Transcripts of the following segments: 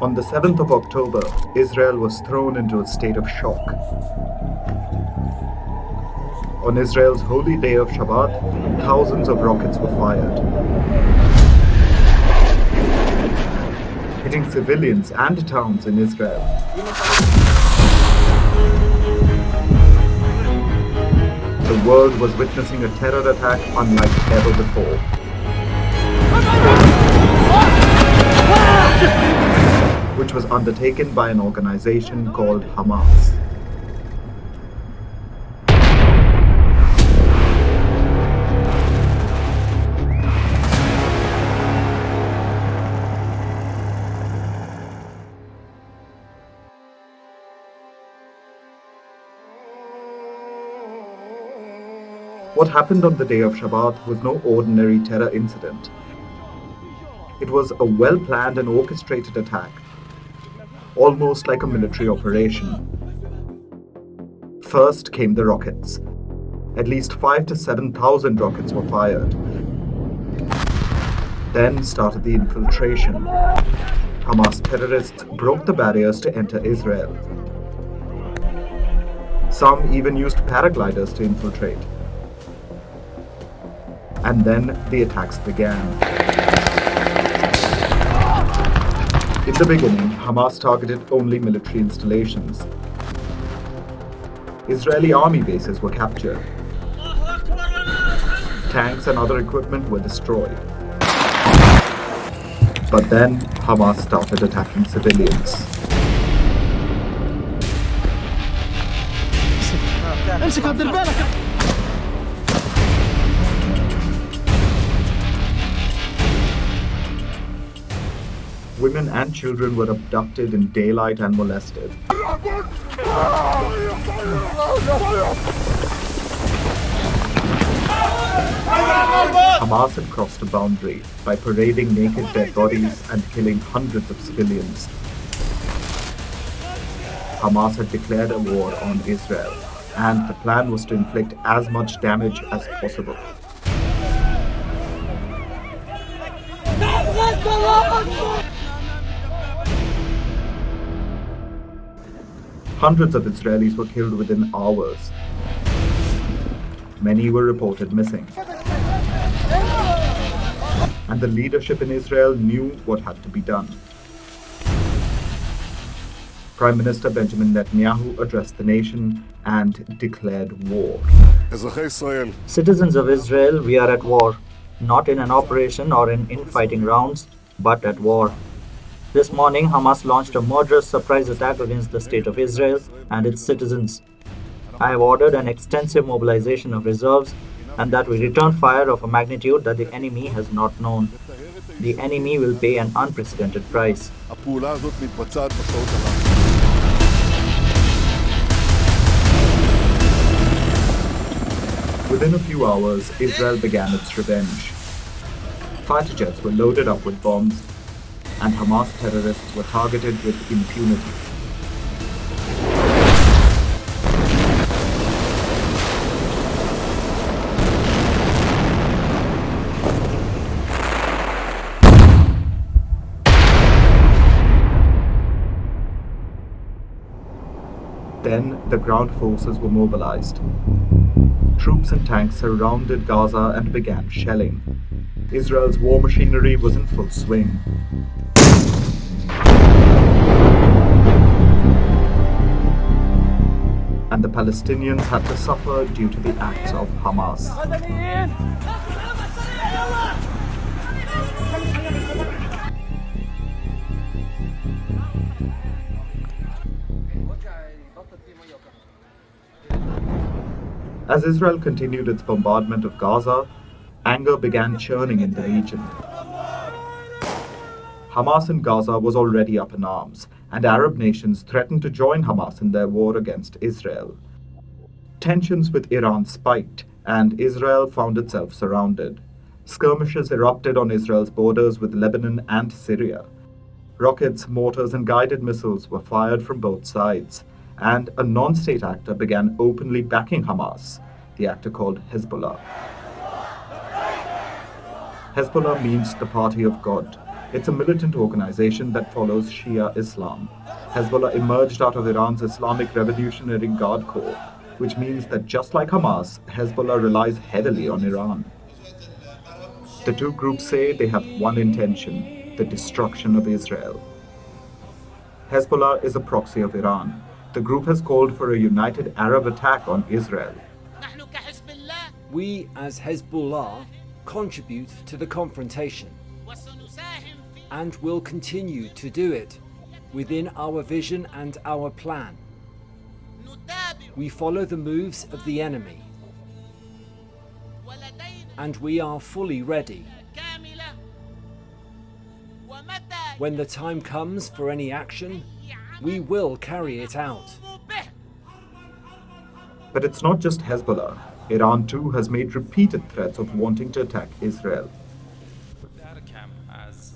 On the 7th of October, Israel was thrown into a state of shock. On Israel's holy day of Shabbat, thousands of rockets were fired, hitting civilians and towns in Israel. The world was witnessing a terror attack unlike ever before. Which was undertaken by an organization called Hamas. What happened on the day of Shabbat was no ordinary terror incident. It was a well-planned and orchestrated attack, almost like a military operation. First came the rockets. At least 5,000 to 7,000 rockets were fired. Then started the infiltration. Hamas terrorists broke the barriers to enter Israel. Some even used paragliders to infiltrate. And then the attacks began. In the beginning, Hamas targeted only military installations. Israeli army bases were captured. Tanks and other equipment were destroyed. But then, Hamas started attacking civilians. Women and children were abducted in daylight and molested. Hamas had crossed a boundary by parading naked dead bodies and killing hundreds of civilians. Hamas had declared a war on Israel, and the plan was to inflict as much damage as possible. Hundreds of Israelis were killed within hours. Many were reported missing. And the leadership in Israel knew what had to be done. Prime Minister Benjamin Netanyahu addressed the nation and declared war. Citizens of Israel, we are at war, not in an operation or in infighting rounds, but at war. This morning, Hamas launched a murderous surprise attack against the state of Israel and its citizens. I have ordered an extensive mobilization of reserves and that we return fire of a magnitude that the enemy has not known. The enemy will pay an unprecedented price. Within a few hours, Israel began its revenge. Fighter jets were loaded up with bombs, and Hamas terrorists were targeted with impunity. Then the ground forces were mobilized. Troops and tanks surrounded Gaza and began shelling. Israel's war machinery was in full swing. And the Palestinians had to suffer due to the acts of Hamas. As Israel continued its bombardment of Gaza, anger began churning in the region. Hamas in Gaza was already up in arms, and Arab nations threatened to join Hamas in their war against Israel. Tensions with Iran spiked, and Israel found itself surrounded. Skirmishes erupted on Israel's borders with Lebanon and Syria. Rockets, mortars, and guided missiles were fired from both sides, and a non-state actor began openly backing Hamas, the actor called Hezbollah. Hezbollah means the party of God, It's a militant organization that follows Shia Islam. Hezbollah emerged out of Iran's Islamic Revolutionary Guard Corps, which means that just like Hamas, Hezbollah relies heavily on Iran. The two groups say they have one intention: the destruction of Israel. Hezbollah is a proxy of Iran. The group has called for a united Arab attack on Israel. We, as Hezbollah, contribute to the confrontation and will continue to do it within our vision and our plan. We follow the moves of the enemy, and we are fully ready. When the time comes for any action, we will carry it out. But it's not just Hezbollah. Iran too has made repeated threats of wanting to attack Israel.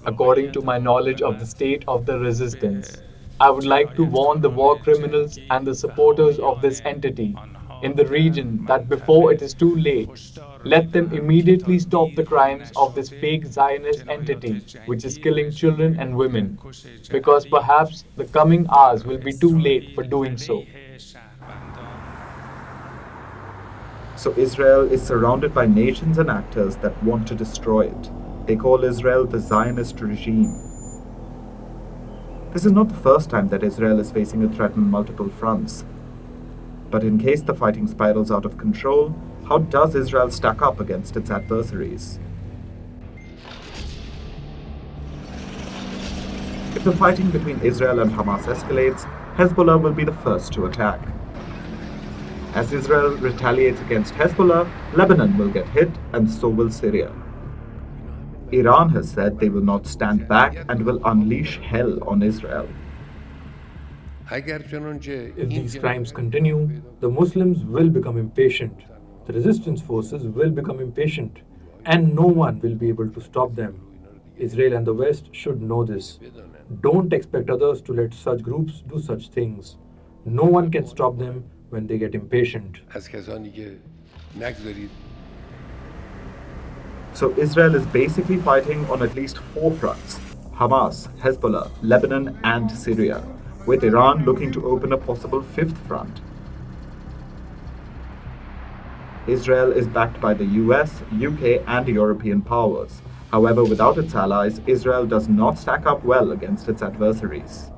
According to my knowledge of the state of the resistance, I would like to warn the war criminals and the supporters of this entity in the region that before it is too late, let them immediately stop the crimes of this fake Zionist entity which is killing children and women, because perhaps the coming hours will be too late for doing so. So Israel is surrounded by nations and actors that want to destroy it. They call Israel the Zionist regime. This is not the first time that Israel is facing a threat on multiple fronts. But in case the fighting spirals out of control, how does Israel stack up against its adversaries? If the fighting between Israel and Hamas escalates, Hezbollah will be the first to attack. As Israel retaliates against Hezbollah, Lebanon will get hit, and so will Syria. Iran has said they will not stand back and will unleash hell on Israel. If these crimes continue, the Muslims will become impatient. The resistance forces will become impatient, and no one will be able to stop them. Israel and the West should know this. Don't expect others to let such groups do such things. No one can stop them when they get impatient. So Israel is basically fighting on at least 4 fronts: Hamas, Hezbollah, Lebanon, and Syria, with Iran looking to open a possible 5th front. Israel is backed by the US, UK, and European powers. However, without its allies, Israel does not stack up well against its adversaries.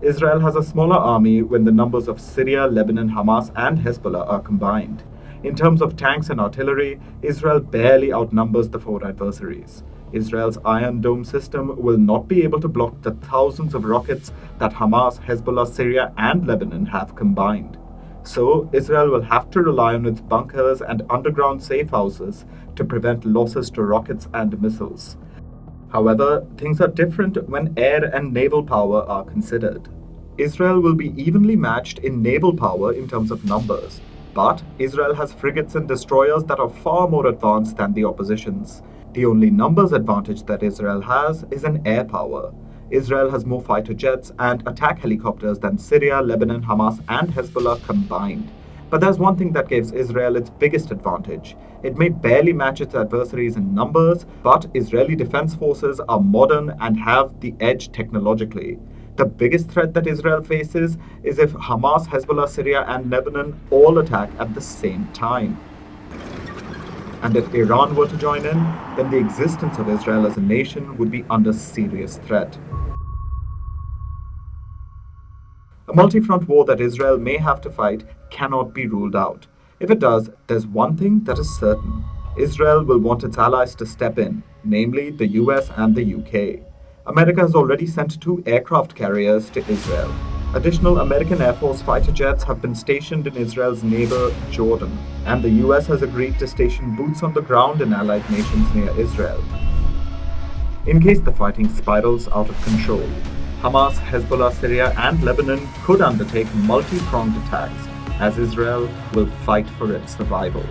Israel has a smaller army when the numbers of Syria, Lebanon, Hamas, and Hezbollah are combined. In terms of tanks and artillery, Israel barely outnumbers the 4 adversaries. Israel's Iron Dome system will not be able to block the thousands of rockets that Hamas, Hezbollah, Syria, and Lebanon have combined. So, Israel will have to rely on its bunkers and underground safe houses to prevent losses to rockets and missiles. However, things are different when air and naval power are considered. Israel will be evenly matched in naval power in terms of numbers, but Israel has frigates and destroyers that are far more advanced than the opposition's. The only numbers advantage that Israel has is in air power. Israel has more fighter jets and attack helicopters than Syria, Lebanon, Hamas, and Hezbollah combined. But there's one thing that gives Israel its biggest advantage. It may barely match its adversaries in numbers, but Israeli defense forces are modern and have the edge technologically. The biggest threat that Israel faces is if Hamas, Hezbollah, Syria, and Lebanon all attack at the same time. And if Iran were to join in, then the existence of Israel as a nation would be under serious threat. A multi-front war that Israel may have to fight cannot be ruled out. If it does, there's one thing that is certain. Israel will want its allies to step in, namely the US and the UK. America has already sent 2 aircraft carriers to Israel. Additional American Air Force fighter jets have been stationed in Israel's neighbor, Jordan, and the US has agreed to station boots on the ground in allied nations near Israel. In case the fighting spirals out of control, Hamas, Hezbollah, Syria, and Lebanon could undertake multi-pronged attacks, as Israel will fight for its survival.